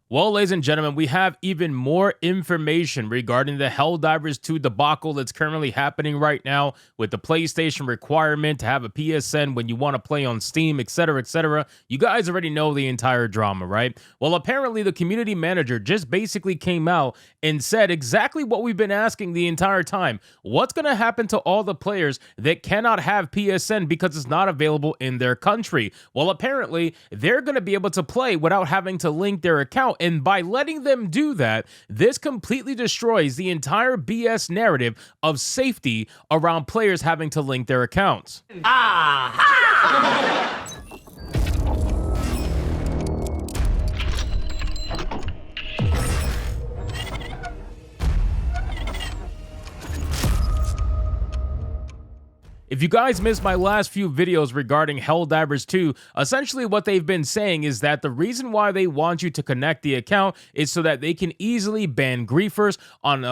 Well, ladies and gentlemen, we have even more information regarding the Helldivers 2 debacle that's currently happening right now with the PlayStation requirement to have a PSN when you want to play on Steam, etc., etc. You guys already know the entire drama, right? Well, apparently the community manager just basically came out and said exactly what we've been asking the entire time. What's going to happen to all the players that cannot have PSN because it's not available in their country? Well, apparently they're going to be able to play without having to link their account. And by letting them do that, this completely destroys the entire BS narrative of safety around players having to link their accounts. Aha! If you guys missed my last few videos regarding Helldivers 2, essentially what they've been saying is that the reason why they want you to connect the account is so that they can easily ban griefers on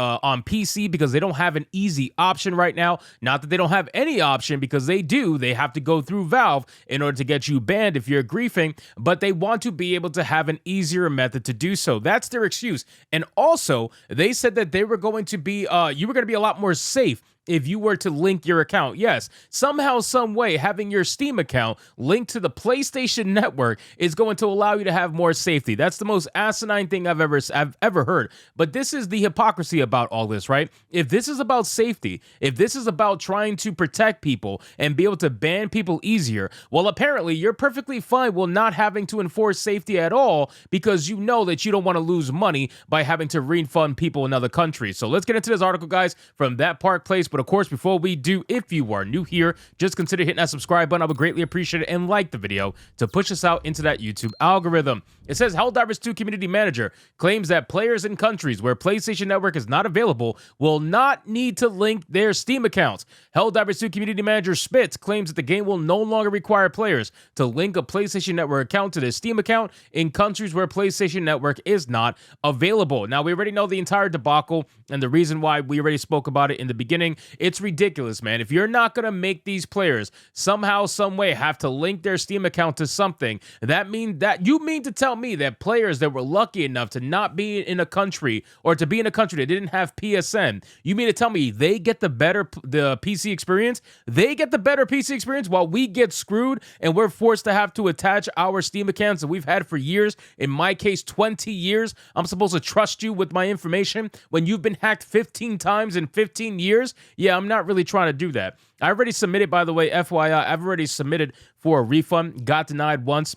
PC because they don't have an easy option right now. Not that they don't have any option, because they do. They have to go through Valve in order to get you banned if you're griefing, but they want to be able to have an easier method to do so. That's their excuse. And also, they said that they were going to be, you were going to be a lot more safe if you were to link your account. Yes, somehow, some way, having your Steam account linked to the PlayStation Network is going to allow you to have more safety. That's the most asinine thing I've ever heard. But this is the hypocrisy about all this, right? If this is about safety, if this is about trying to protect people and be able to ban people easier, well, apparently you're perfectly fine with not having to enforce safety at all, because you know that you don't want to lose money by having to refund people in other countries. So let's get into this article, guys, from That Park Place. But of course, before we do, if you are new here, just consider hitting that subscribe button. I would greatly appreciate it, and like the video to push us out into that YouTube algorithm. It says Helldivers 2 community manager claims that players in countries where PlayStation Network is not available will not need to link their Steam accounts. Helldivers 2 community manager Spitz claims that the game will no longer require players to link a PlayStation Network account to their Steam account in countries where PlayStation Network is not available. Now, we already know the entire debacle and the reason why. We already spoke about it in the beginning. It's ridiculous, man. If you're not going to make these players somehow, some way have to link their Steam account to something, you mean to tell me that players that were lucky enough to not be in a country, or to be in a country that didn't have PSN, you mean to tell me they get the PC experience? They get the better PC experience while we get screwed and we're forced to have to attach our Steam accounts that we've had for years, in my case 20 years. I'm supposed to trust you with my information when you've been hacked 15 times in 15 years? Yeah, I'm not really trying to do that. I already submitted, by the way, FYI, I've already submitted for a refund, got denied once.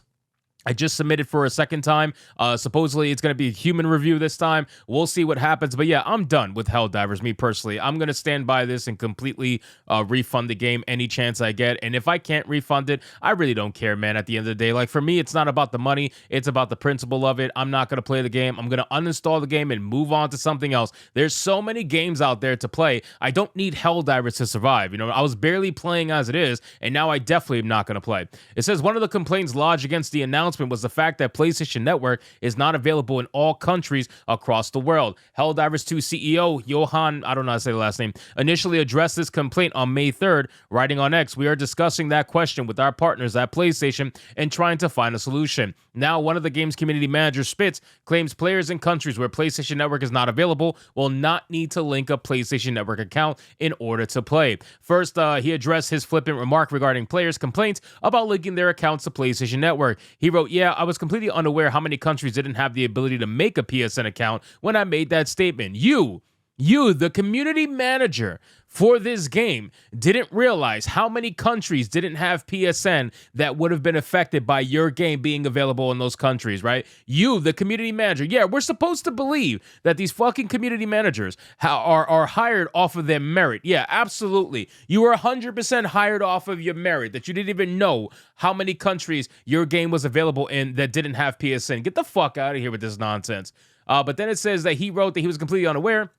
I just submitted for a second time. Supposedly, it's going to be a human review this time. We'll see what happens. But yeah, I'm done with Helldivers, me personally. I'm going to stand by this and completely refund the game any chance I get. And if I can't refund it, I really don't care, man, at the end of the day. Like, for me, it's not about the money. It's about the principle of it. I'm not going to play the game. I'm going to uninstall the game and move on to something else. There's so many games out there to play. I don't need Helldivers to survive. You know, I was barely playing as it is, and now I definitely am not going to play. It says one of the complaints lodged against the announcement was the fact that PlayStation Network is not available in all countries across the world. Helldivers 2 CEO Johan, I don't know how to say the last name, initially addressed this complaint on May 3rd, writing on X, "We are discussing that question with our partners at PlayStation and trying to find a solution." Now, one of the game's community managers, Spitz, claims players in countries where PlayStation Network is not available will not need to link a PlayStation Network account in order to play. First, he addressed his flippant remark regarding players' complaints about linking their accounts to PlayStation Network. He wrote, "Yeah, I was completely unaware how many countries didn't have the ability to make a PSN account when I made that statement. You, the community manager for this game, didn't realize how many countries didn't have PSN that would have been affected by your game being available in those countries, right? You, the community manager." Yeah, we're supposed to believe that these fucking community managers are hired off of their merit. Yeah, absolutely. You were 100% hired off of your merit, that you didn't even know how many countries your game was available in that didn't have PSN. Get the fuck out of here with this nonsense. But then it says that he wrote that he was completely unaware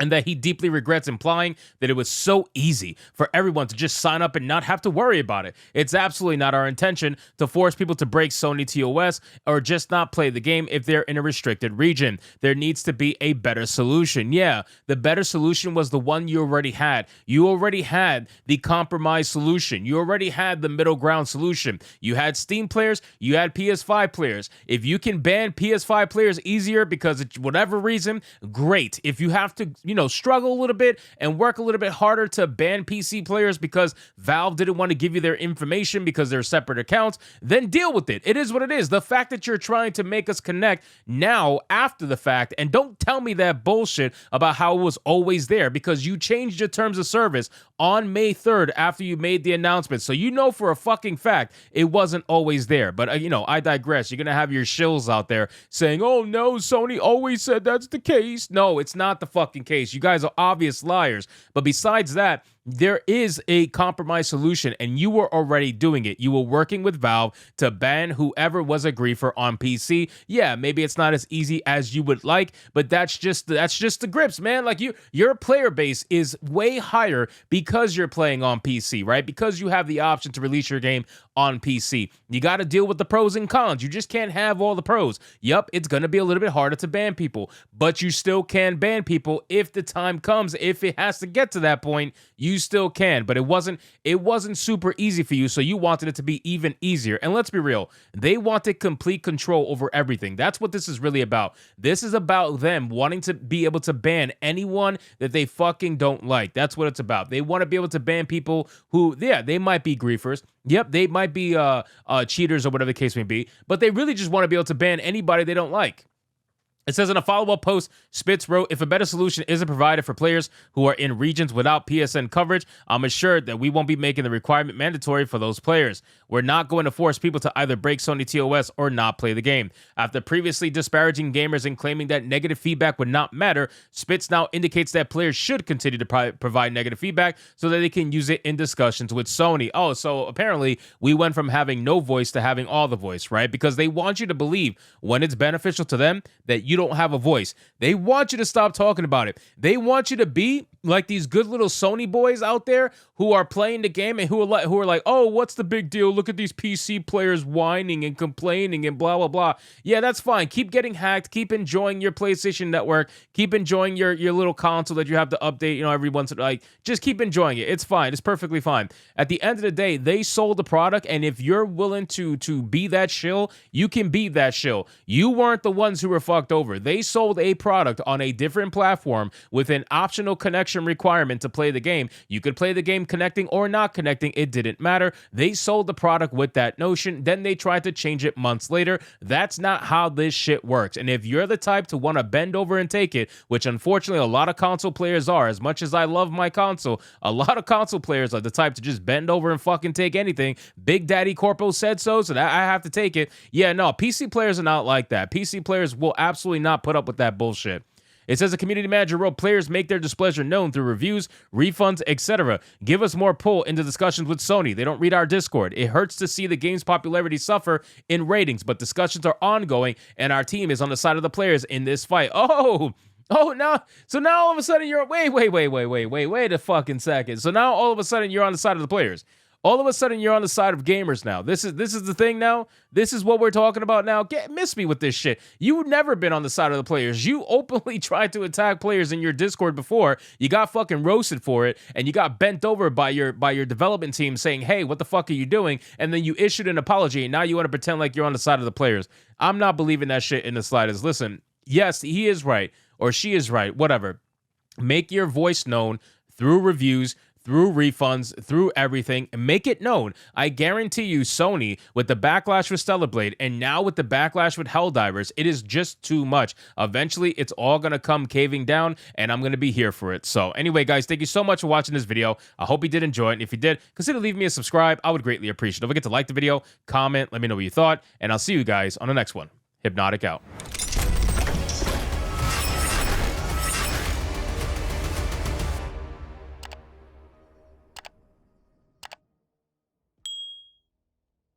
and that he deeply regrets, implying that it was so easy for everyone to just sign up and not have to worry about it. It's absolutely not our intention to force people to break Sony TOS or just not play the game if they're in a restricted region. There needs to be a better solution. Yeah, the better solution was the one you already had. You already had the compromise solution. You already had the middle ground solution. You had Steam players, you had PS5 players. If you can ban PS5 players easier because of whatever reason, great. If you have to, struggle a little bit and work a little bit harder to ban PC players because Valve didn't want to give you their information because they're separate accounts, then deal with it. It is what it is. The fact that you're trying to make us connect now after the fact, and don't tell me that bullshit about how it was always there, because you changed your terms of service on May 3rd after you made the announcement. So you know for a fucking fact it wasn't always there. But, I digress. You're going to have your shills out there saying, oh no, Sony always said that's the case. No, it's not the fucking case. You guys are obvious liars. But besides that, there is a compromise solution, and you were already doing it. You were working with Valve to ban whoever was a griefer on PC. Yeah, maybe it's not as easy as you would like, but that's just the grips, man. Like your player base is way higher because you're playing on PC, right? Because you have the option to release your game on PC. You got to deal with the pros and cons. You just can't have all the pros. Yup, it's going to be a little bit harder to ban people, but you still can ban people if the time comes. If it has to get to that point, you still can. But it wasn't super easy for you, so you wanted it to be even easier. And let's be real, they wanted complete control over everything. That's what this is really about. This is about them wanting to be able to ban anyone that they fucking don't like. That's what it's about. They want to be able to ban people who, yeah, they might be griefers. Yep, they might be cheaters or whatever the case may be, but they really just want to be able to ban anybody they don't like. It says in a follow-up post, Spitz wrote, if a better solution isn't provided for players who are in regions without PSN coverage, I'm assured that we won't be making the requirement mandatory for those players. We're not going to force people to either break Sony TOS or not play the game. After previously disparaging gamers and claiming that negative feedback would not matter, Spitz now indicates that players should continue to provide negative feedback so that they can use it in discussions with Sony. Oh, so apparently we went from having no voice to having all the voice, right? Because they want you to believe when it's beneficial to them that you don't have a voice. They want you to stop talking about it. They want you to be like these good little Sony boys out there who are playing the game and who are like, oh, what's the big deal? Look at these PC players whining and complaining and blah, blah, blah. Yeah, that's fine. Keep getting hacked. Keep enjoying your PlayStation Network. Keep enjoying your little console that you have to update, every once in a while. Like, just keep enjoying it. It's fine. It's perfectly fine. At the end of the day, they sold the product, and if you're willing to be that shill, you can be that shill. You weren't the ones who were fucked over. They sold a product on a different platform with an optional connection requirement to play the game. You could play the game connecting or not connecting. It didn't matter. They sold the product with that notion. Then they tried to change it months later. That's not how this shit works. And if you're the type to want to bend over and take it, which unfortunately a lot of console players are, as much as I love my console, a lot of console players are the type to just bend over and fucking take anything. Big Daddy Corpo said so that I have to take it. Yeah, no, PC players are not like that. PC players will absolutely not put up with that bullshit. It says a community manager wrote, players make their displeasure known through reviews, refunds, etc. Give us more pull into discussions with Sony. They don't read our Discord. It hurts to see the game's popularity suffer in ratings, but discussions are ongoing, and our team is on the side of the players in this fight. Oh, now all of a sudden you're, wait a fucking second. So now all of a sudden you're on the side of the players. All of a sudden, you're on the side of gamers now. This is the thing now. This is what we're talking about now. Miss me with this shit. You've never been on the side of the players. You openly tried to attack players in your Discord before. You got fucking roasted for it, and you got bent over by your development team saying, hey, what the fuck are you doing? And then you issued an apology, and now you want to pretend like you're on the side of the players. I'm not believing that shit in the slightest. Listen, yes, he is right, or she is right, whatever. Make your voice known through reviews, through refunds, through everything, and make it known. I guarantee you, Sony, with the backlash with Stellar Blade, and now with the backlash with Helldivers, it is just too much. Eventually, it's all going to come caving down, and I'm going to be here for it. So anyway, guys, thank you so much for watching this video. I hope you did enjoy it, and if you did, consider leaving me a subscribe. I would greatly appreciate it. Don't forget to like the video, comment, let me know what you thought, and I'll see you guys on the next one. Hypnotic out.